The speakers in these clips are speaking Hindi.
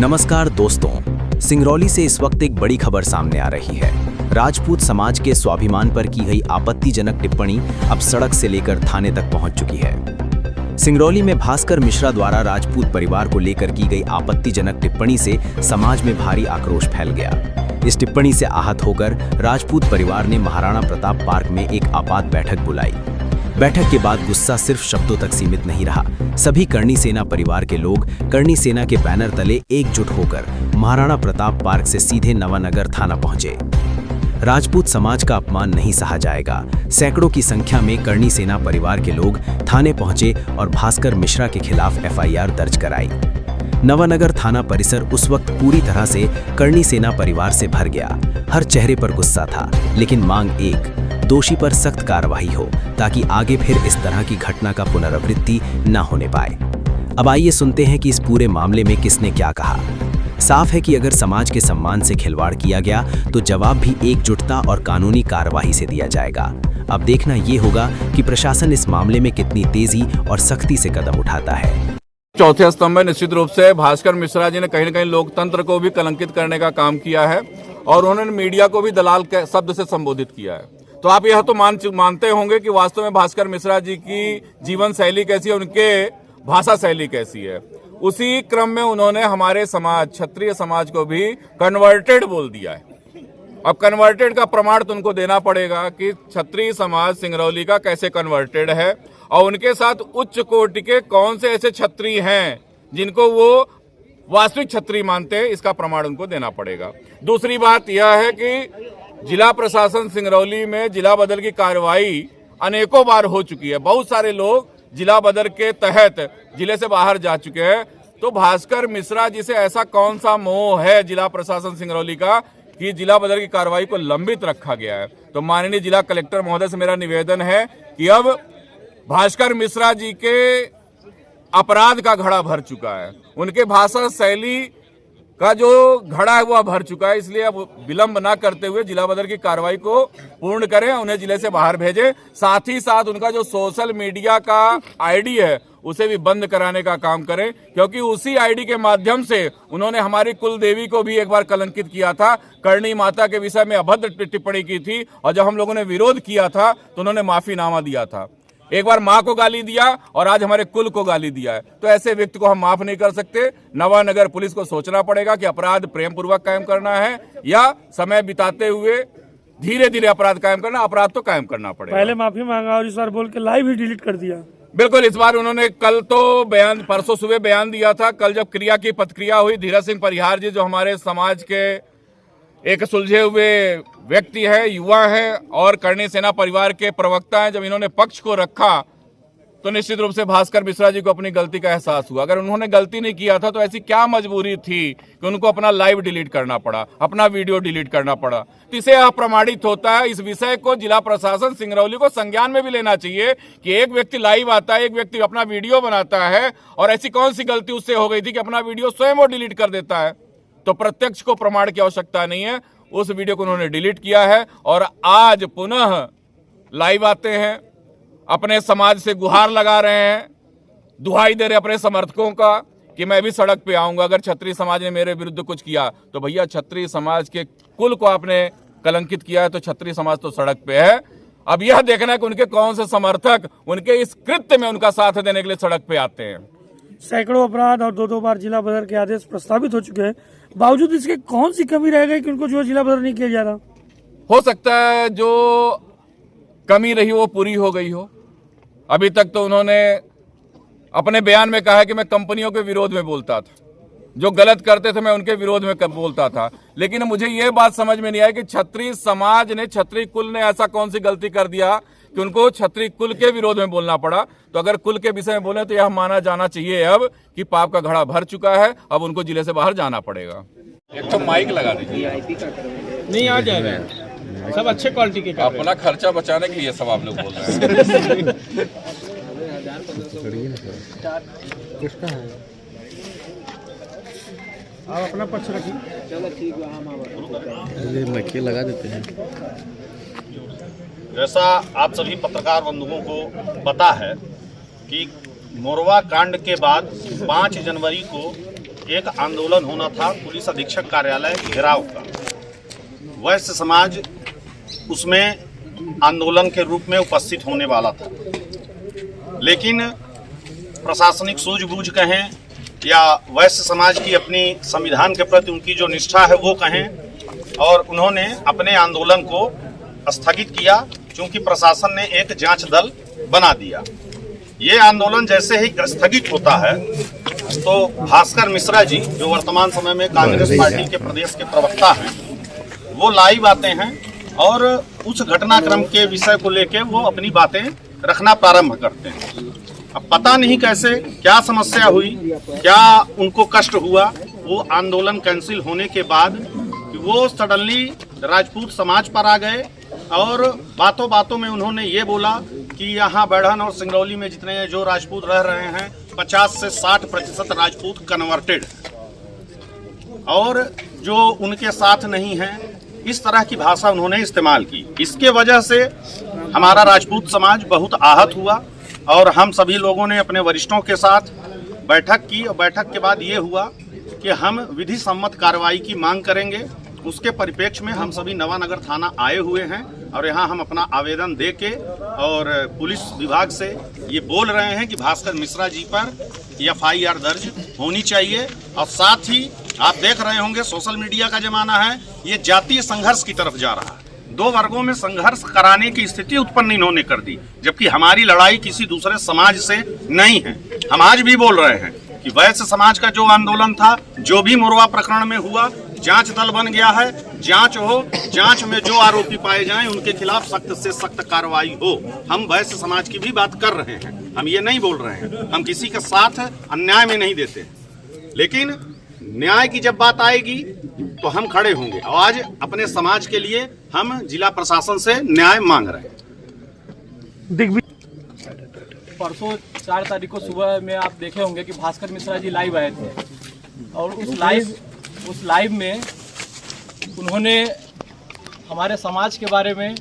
नमस्कार दोस्तों, सिंगरौली से इस वक्त एक बड़ी खबर सामने आ रही है। राजपूत समाज के स्वाभिमान पर की गई आपत्तिजनक टिप्पणी अब सड़क से लेकर थाने तक पहुंच चुकी है। सिंगरौली में भास्कर मिश्रा द्वारा राजपूत परिवार को लेकर की गई आपत्तिजनक टिप्पणी से समाज में भारी आक्रोश फैल गया। इस टिप्पणी से आहत होकर राजपूत परिवार ने महाराणा प्रताप पार्क में एक आपात बैठक बुलाई। बैठक के बाद गुस्सा सिर्फ शब्दों तक सीमित नहीं रहा। सभी करणी सेना परिवार के लोग करणी सेना के बैनर तले एकजुट होकर महाराणा प्रताप पार्क से सीधे नवानगर थाना पहुंचे। राजपूत समाज का अपमान नहीं सहा जाएगा। सैकड़ों की संख्या में करणी सेना परिवार के लोग थाने पहुंचे और भास्कर मिश्रा के खिलाफ एफआईआर दर्ज कराई। नवानगर थाना परिसर उस वक्त पूरी तरह से करणी सेना परिवार से भर गया। हर चेहरे पर गुस्सा था, लेकिन मांग एक, दोषी पर सख्त कार्रवाई हो ताकि आगे फिर इस तरह की घटना का पुनरावृत्ति न होने पाए। अब आइए सुनते हैं कि इस पूरे मामले में किसने क्या कहा। साफ है कि अगर समाज के सम्मान से खिलवाड़ किया गया तो जवाब भी एकजुटता और कानूनी कार्रवाई से दिया जाएगा। अब देखना ये होगा कि प्रशासन इस मामले में कितनी तेजी और सख्ती से कदम उठाता है। चौथे स्तंभ में निश्चित रूप से भास्कर मिश्रा जी ने कहीं न कहीं लोकतंत्र को भी कलंकित करने का काम किया है और उन्होंने मीडिया को भी दलाल के शब्द से संबोधित किया है। तो आप यह तो मानते होंगे कि वास्तव में भास्कर मिश्रा जी की जीवन शैली कैसी है, उनके भाषा शैली कैसी है। उसी क्रम में उन्होंने हमारे समाज, क्षत्रिय समाज को भी कन्वर्टेड बोल दिया है। अब कन्वर्टेड का प्रमाण तो उनको देना पड़ेगा कि क्षत्रिय समाज सिंगरौली का कैसे कन्वर्टेड है और उनके साथ उच्च कोटि के कौन से ऐसे क्षत्रिय हैं जिनको वो वास्तविक क्षत्रिय मानते हैं, इसका प्रमाण उनको देना पड़ेगा। दूसरी बात यह है कि जिला प्रशासन सिंगरौली में जिला बदल की कार्रवाई अनेकों बार हो चुकी है। बहुत सारे लोग जिला बदल के तहत जिले से बाहर जा चुके हैं। तो भास्कर मिश्रा जी से ऐसा कौन सा मोह है जिला प्रशासन सिंगरौली का कि जिला बदल की कार्रवाई को लंबित रखा गया है। तो माननीय जिला कलेक्टर महोदय से मेरा निवेदन है कि अब भास्कर मिश्रा जी के अपराध का घड़ा भर चुका है, उनके भाषा शैली का जो घड़ा है वह भर चुका है। इसलिए अब विलंब ना करते हुए जिला बदल की कार्रवाई को पूर्ण करें, उन्हें जिले से बाहर भेजें। साथ ही साथ उनका जो सोशल मीडिया का आईडी है उसे भी बंद कराने का काम करें, क्योंकि उसी आईडी के माध्यम से उन्होंने हमारी कुल देवी को भी एक बार कलंकित किया था। करणी माता के विषय में अभद्र टिप्पणी की थी और जब हम लोगों ने विरोध किया था तो उन्होंने माफीनामा दिया था। एक बार मां को गाली दिया और आज हमारे कुल को गाली दिया है। तो ऐसे व्यक्ति को हम माफ नहीं कर सकते। नवानगर पुलिस को सोचना पड़ेगा कि अपराध प्रेम पूर्वक कायम करना है या समय बिताते हुए धीरे धीरे अपराध कायम करना। अपराध तो कायम करना पड़ेगा। पहले माफी मांगा और इस बार बोल के लाइव ही डिलीट कर दिया। बिल्कुल, इस बार उन्होंने कल तो बयान, परसों सुबह बयान दिया था। कल जब क्रिया की प्रतिक्रिया हुई, धीरज सिंह परिहार जी जो हमारे समाज के एक सुलझे हुए व्यक्ति है, युवा है और करणी सेना परिवार के प्रवक्ता हैं, जब इन्होंने पक्ष को रखा तो निश्चित रूप से भास्कर मिश्रा जी को अपनी गलती का एहसास हुआ। अगर उन्होंने गलती नहीं किया था तो ऐसी क्या मजबूरी थी कि उनको अपना लाइव डिलीट करना पड़ा, अपना वीडियो डिलीट करना पड़ा। तो इसे अप्रमाणित होता है। इस विषय को जिला प्रशासन सिंगरौली को संज्ञान में भी लेना चाहिए कि एक व्यक्ति लाइव आता है, एक व्यक्ति अपना वीडियो बनाता है और ऐसी कौन सी गलती उससे हो गई थी कि अपना वीडियो स्वयं वो डिलीट कर देता है। तो प्रत्यक्ष को प्रमाण की आवश्यकता नहीं है। उस वीडियो को उन्होंने डिलीट किया है और आज पुनः लाइव आते हैं, अपने समाज से गुहार लगा रहे हैं, दुहाई दे रहे अपने समर्थकों का कि मैं भी सड़क पे आऊंगा अगर क्षत्रिय समाज ने मेरे विरुद्ध कुछ किया। तो भैया, क्षत्रिय समाज के कुल को आपने कलंकित किया है तो क्षत्रिय समाज तो सड़क पे है। अब यह देखना है कि उनके कौन से समर्थक उनके इस कृत्य में उनका साथ देने के लिए सड़क पे आते हैं। सैकड़ों अपराध और दो बार जिला बदल के आदेश प्रस्तावित हो चुके हैं, बावजूद इसके कौन सी कमी रह गई कि उनको जो जिला बदल नहीं किया जा रहा? हो सकता है जो कमी रही वो पूरी हो गई हो। अभी तक तो उन्होंने अपने बयान में कहा है कि मैं कंपनियों के विरोध में बोलता था, जो गलत करते थे मैं उनके विरोध में बोलता था। लेकिन मुझे ये बात समझ में नहीं आई कि क्षत्रिय समाज ने, क्षत्रिय कुल ने ऐसा कौन सी गलती कर दिया कि उनको क्षत्रिय कुल के विरोध में बोलना पड़ा। तो अगर कुल के विषय में बोले तो यह माना जाना चाहिए अब कि पाप का घड़ा भर चुका है, अब उनको जिले से बाहर जाना पड़ेगा। एक तो माइक लगा दीजिए। नहीं, आ जाएगा, सब अच्छे क्वालिटी के। अपना खर्चा बचाने के लिए सब आप लोग बोल रहे हैं। आप अपना पक्ष रखिए। चलो ठीक है, हम मक्खी लगा देते हैं। जैसा आप सभी पत्रकार बंधुओं को पता है कि मोरवा कांड के बाद 5 जनवरी को एक आंदोलन होना था पुलिस अधीक्षक कार्यालय घेराव का। वैश्य समाज उसमें आंदोलन के रूप में उपस्थित होने वाला था, लेकिन प्रशासनिक सूझबूझ कहें या वैश्य समाज की अपनी संविधान के प्रति उनकी जो निष्ठा है वो कहें, और उन्होंने अपने आंदोलन को स्थगित किया क्योंकि प्रशासन ने एक जांच दल बना दिया। ये आंदोलन जैसे ही स्थगित होता है तो भास्कर मिश्रा जी, जो वर्तमान समय में कांग्रेस पार्टी के प्रदेश के प्रवक्ता हैं, वो लाइव आते हैं और उस घटनाक्रम के विषय को लेकर वो अपनी बातें रखना प्रारंभ करते हैं। अब पता नहीं कैसे क्या समस्या हुई, क्या उनको कष्ट हुआ, वो आंदोलन कैंसिल होने के बाद वो सडनली राजपूत समाज पर आ गए और बातों बातों में उन्होंने ये बोला कि यहाँ बढ़न और सिंगरौली में जितने जो राजपूत रह रहे हैं 50 से 60% राजपूत कन्वर्टेड हैं और जो उनके साथ नहीं हैं, इस तरह की भाषा उन्होंने इस्तेमाल की। इसके वजह से हमारा राजपूत समाज बहुत आहत हुआ और हम सभी लोगों ने अपने वरिष्ठों के साथ बैठक की और बैठक के बाद ये हुआ कि हम विधि सम्मत कार्रवाई की मांग करेंगे। उसके परिप्रेक्ष्य में हम सभी नवानगर थाना आए हुए हैं और यहाँ हम अपना आवेदन दे के और पुलिस विभाग से ये बोल रहे हैं कि भास्कर मिश्रा जी पर FIR दर्ज होनी चाहिए। और साथ ही आप देख रहे होंगे सोशल मीडिया का जमाना है, ये जातीय संघर्ष की तरफ जा रहा है। दो वर्गों में संघर्ष कराने की स्थिति उत्पन्न इन्होंने कर दी, जबकि हमारी लड़ाई किसी दूसरे समाज से नहीं है। हम आज भी बोल रहे हैं कि वैश्य समाज का जो आंदोलन था, जो भी मोरवा प्रकरण में हुआ, जांच दल बन गया है, जांच हो, जांच में जो आरोपी पाए जाएं उनके खिलाफ सख्त से सख्त कार्रवाई हो। हम वैश्य समाज की भी बात कर रहे हैं, हम ये नहीं बोल रहे हैं, हम किसी के साथ अन्याय में नहीं देते, लेकिन न्याय की जब बात आएगी तो हम खड़े होंगे। और आज अपने समाज के लिए हम जिला प्रशासन से न्याय मांग रहे हैं। परसों 4 तारीख को सुबह में आप देखे होंगे कि भास्कर मिश्रा जी लाइव आए थे और उस लाइव में उन्होंने हमारे समाज के बारे में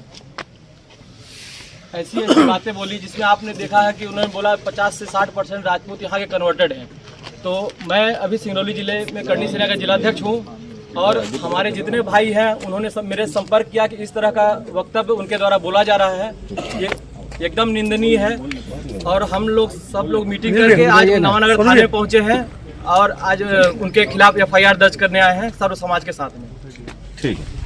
ऐसी बातें बोली जिसमें आपने देखा है कि उन्होंने बोला 50 से 60% राजपूत यहाँ के कन्वर्टेड हैं। तो मैं अभी सिंगरौली जिले में करनी सेना का जिलाध्यक्ष हूँ और हमारे जितने भाई हैं उन्होंने मेरे संपर्क किया कि इस तरह का वक्तव्य उनके द्वारा बोला जा रहा है, ये एकदम निंदनीय है। और हम लोग सब लोग मीटिंग करके आज नवानगर थाने पहुंचे हैं और आज उनके खिलाफ FIR दर्ज करने आए हैं सर्व समाज के साथ में। ठीक है।